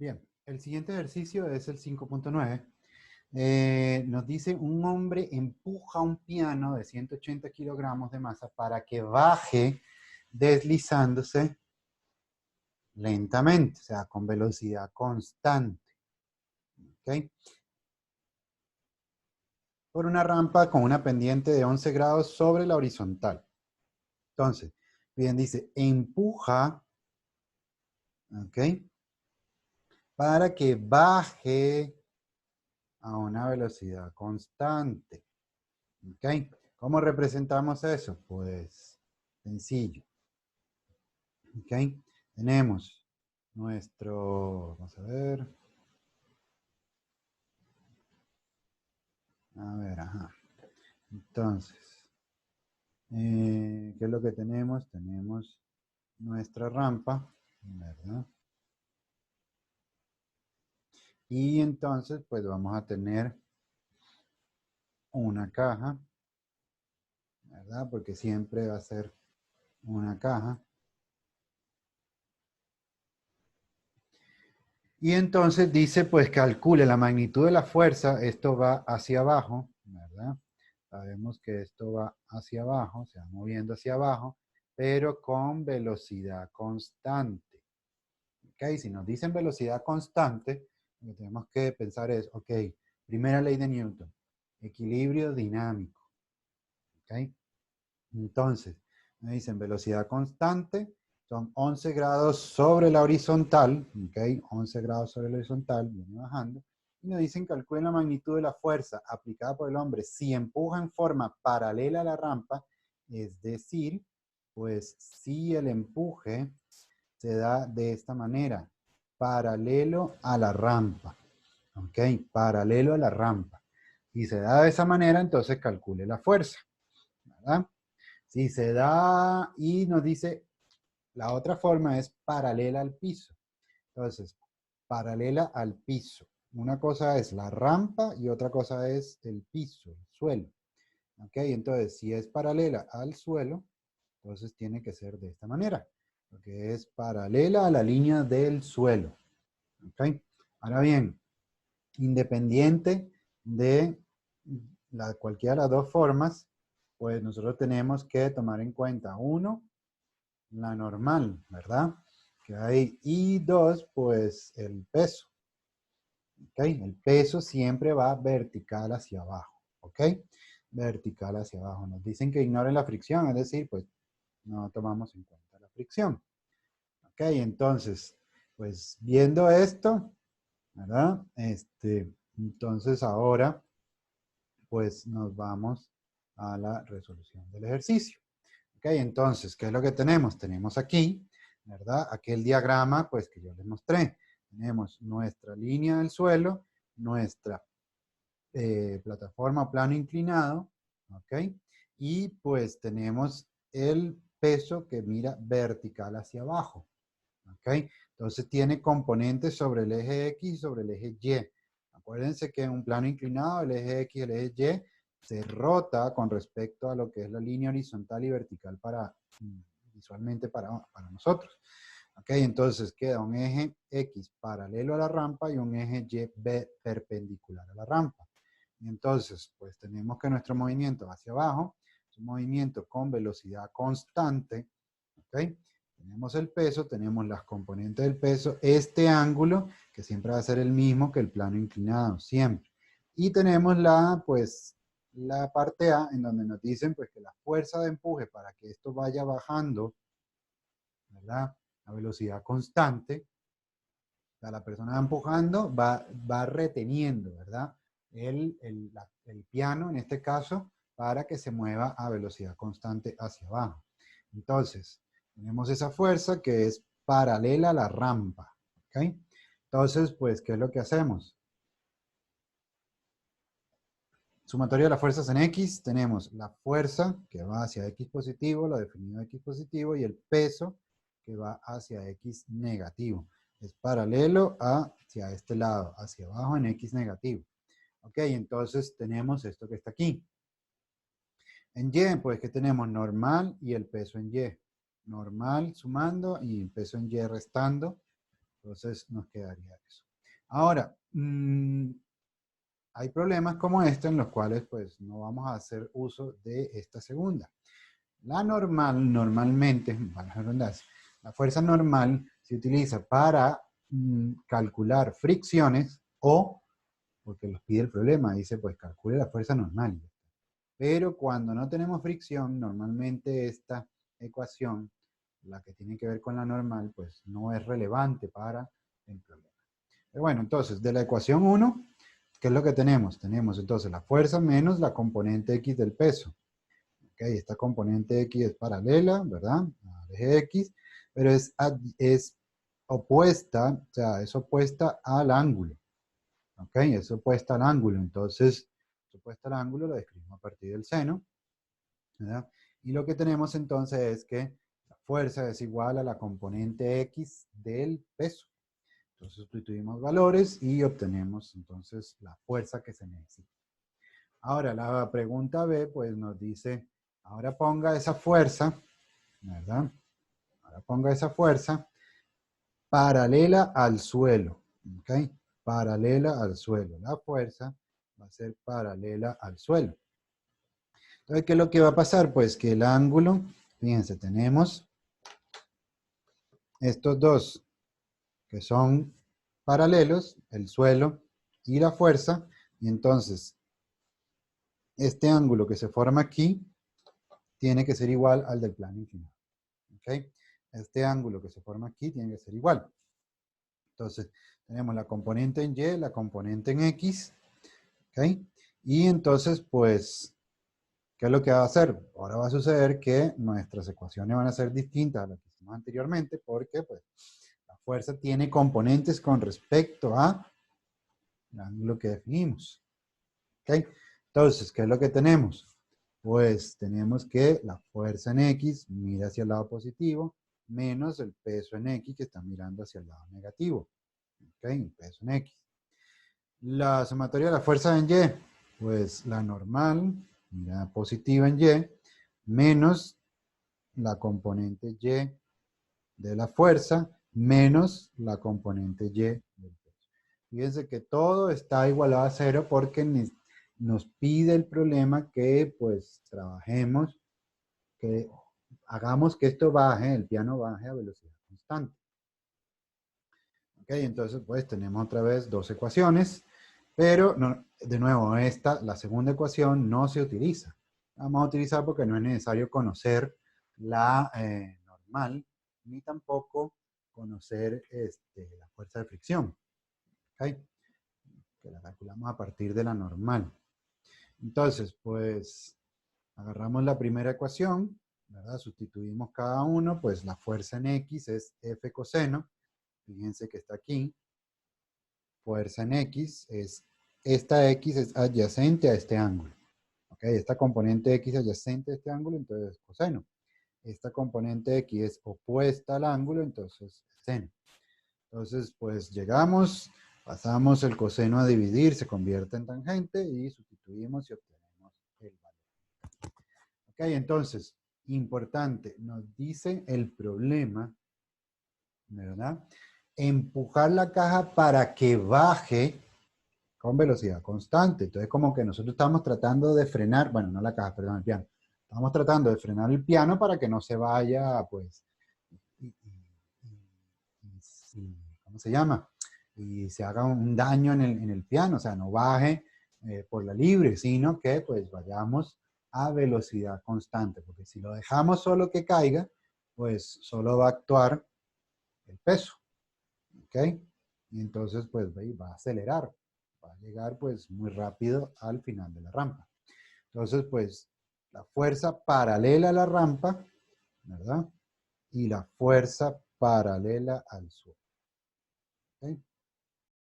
Bien, el siguiente ejercicio es el 5.9. Nos dice un hombre empuja un piano de 180 kilogramos de masa para que baje deslizándose lentamente, o sea, con velocidad constante. ¿Ok? Por una rampa con una pendiente de 11 grados sobre la horizontal. Entonces, bien, dice, empuja, ¿ok? Para que baje a una velocidad constante. ¿Ok? ¿Cómo representamos eso? Pues sencillo. ¿Ok? Tenemos nuestro, vamos a ver. A ver, ajá. Entonces, ¿qué es lo que tenemos? Tenemos nuestra rampa, ¿verdad? Y entonces, pues vamos a tener una caja, ¿verdad? Porque siempre va a ser una caja. Y entonces dice, pues calcule la magnitud de la fuerza, esto va hacia abajo, ¿verdad? Sabemos que esto va hacia abajo, se va moviendo hacia abajo, pero con velocidad constante. ¿Ok? Si nos dicen velocidad constante, lo que tenemos que pensar es, ok, primera ley de Newton, equilibrio dinámico. ¿Ok? Entonces, me dicen velocidad constante, son 11 grados sobre la horizontal, ¿ok? 11 grados sobre la horizontal, viene bajando. Y nos dicen calculen la magnitud de la fuerza aplicada por el hombre si empuja en forma paralela a la rampa, es decir, pues si el empuje se da de esta manera, paralelo a la rampa, ¿ok? Paralelo a la rampa. Si se da de esa manera, entonces calcule la fuerza, ¿verdad? Si se da y nos dice, la otra forma es paralela al piso. Entonces, paralela al piso. Una cosa es la rampa y otra cosa es el piso, el suelo. ¿Ok? Entonces, si es paralela al suelo, entonces tiene que ser de esta manera, porque es paralela a la línea del suelo. ¿Ok? Ahora bien, independiente de cualquiera de las dos formas, pues nosotros tenemos que tomar en cuenta, uno, la normal, ¿verdad? Que hay, y dos, pues el peso. ¿Ok? El peso siempre va vertical hacia abajo. ¿Ok? Vertical hacia abajo. Nos dicen que ignoren la fricción, es decir, pues no tomamos en cuenta la fricción. ¿Ok? Entonces, pues viendo esto, ¿verdad? Entonces ahora, pues nos vamos a la resolución del ejercicio. ¿Ok? Entonces, ¿qué es lo que tenemos? Tenemos aquí, ¿verdad? Aquel diagrama, pues, que yo les mostré. Tenemos nuestra línea del suelo, nuestra plataforma o plano inclinado, ¿ok? Y pues tenemos el peso que mira vertical hacia abajo, ¿ok? Entonces tiene componentes sobre el eje X y sobre el eje Y. Acuérdense que en un plano inclinado el eje X y el eje Y se rota con respecto a lo que es la línea horizontal y vertical visualmente para nosotros. Ok, entonces queda un eje X paralelo a la rampa y un eje Y perpendicular a la rampa. Entonces, pues tenemos que nuestro movimiento hacia abajo es un movimiento con velocidad constante. ¿Ok? Tenemos el peso, tenemos las componentes del peso, este ángulo, que siempre va a ser el mismo que el plano inclinado, siempre. Y tenemos pues, la parte A, en donde nos dicen, pues, que la fuerza de empuje para que esto vaya bajando, ¿verdad? A velocidad constante, o sea, la persona va empujando, va reteniendo, ¿verdad? El piano, en este caso, para que se mueva a velocidad constante hacia abajo. Entonces, tenemos esa fuerza que es paralela a la rampa, ¿ok? Entonces, pues, ¿qué es lo que hacemos? Sumatoria de las fuerzas en X, tenemos la fuerza que va hacia X positivo, lo definido X positivo, y el peso que va hacia X negativo. Es paralelo hacia este lado, hacia abajo en X negativo. Ok, entonces tenemos esto que está aquí. En Y, pues que tenemos normal y el peso en Y. Normal sumando y el peso en Y restando. Entonces nos quedaría eso. Ahora, hay problemas como este en los cuales pues no vamos a hacer uso de esta segunda. La normal, normalmente, valga la redundancia, la fuerza normal se utiliza para calcular fricciones o, porque los pide el problema, dice pues calcule la fuerza normal. Pero cuando no tenemos fricción, normalmente esta ecuación, la que tiene que ver con la normal, pues no es relevante para el problema. Pero bueno, entonces, de la ecuación 1, ¿qué es lo que tenemos? Tenemos entonces la fuerza menos la componente X del peso. ¿Ok? Esta componente X es paralela, ¿verdad? Al eje X, pero es opuesta, o sea, es opuesta al ángulo. ¿Ok? Es opuesta al ángulo. Entonces, es opuesta al ángulo lo describimos a partir del seno, ¿verdad? Y lo que tenemos entonces es que la fuerza es igual a la componente X del peso. Entonces sustituimos valores y obtenemos entonces la fuerza que se necesita. Ahora la pregunta B pues nos dice, ahora ponga esa fuerza, ¿verdad? Ahora ponga esa fuerza paralela al suelo, ¿ok? Paralela al suelo. La fuerza va a ser paralela al suelo. Entonces, ¿qué es lo que va a pasar? Pues que el ángulo, fíjense, tenemos estos dos que son paralelos, el suelo y la fuerza, y entonces este ángulo que se forma aquí tiene que ser igual al del plano inclinado. ¿Ok? Este ángulo que se forma aquí tiene que ser igual. Entonces, tenemos la componente en Y, la componente en X, ¿ok? Y entonces, pues, ¿qué es lo que va a hacer? Ahora va a suceder que nuestras ecuaciones van a ser distintas a las que hicimos anteriormente, porque, pues, la fuerza tiene componentes con respecto a el ángulo que definimos. ¿Ok? Entonces, ¿qué es lo que tenemos? Pues tenemos que la fuerza en X mira hacia el lado positivo, menos el peso en X que está mirando hacia el lado negativo. ¿Ok? El peso en X. La sumatoria de la fuerza en Y, pues la normal, mira positiva en Y, menos la componente Y de la fuerza, menos la componente Y del peso. Fíjense que todo está igualado a cero porque nos pide el problema que pues trabajemos, que hagamos que esto baje, el piano baje a velocidad constante. Ok, entonces pues tenemos otra vez dos ecuaciones, pero no, de nuevo la segunda ecuación no se utiliza. La vamos a utilizar porque no es necesario conocer la normal, ni tampoco conocer la fuerza de fricción. ¿Ok? Que la calculamos a partir de la normal. Entonces, pues agarramos la primera ecuación, ¿verdad? Sustituimos cada uno, pues la fuerza en X es F coseno. Fíjense que está aquí. Fuerza en X es, esta X es adyacente a este ángulo. ¿Ok? Esta componente X adyacente a este ángulo, entonces es coseno. Esta componente X es opuesta al ángulo, entonces es seno. Entonces, pues llegamos, pasamos el coseno a dividir, se convierte en tangente y sustituimos y obtenemos el valor. Ok, entonces, importante, nos dice el problema, ¿verdad? Empujar la caja para que baje con velocidad constante. Entonces, como que nosotros estamos tratando de frenar, bueno, no la caja, perdón, el piano. Estamos tratando de frenar el piano para que no se vaya, pues, ¿cómo se llama? Y se haga un daño en el piano, o sea, no baje por la libre, sino que pues vayamos a velocidad constante, porque si lo dejamos solo que caiga, pues solo va a actuar el peso, ¿ok? Y entonces pues va a acelerar, va a llegar pues muy rápido al final de la rampa. Entonces pues la fuerza paralela a la rampa, ¿verdad? Y la fuerza paralela al suelo. ¿Okay?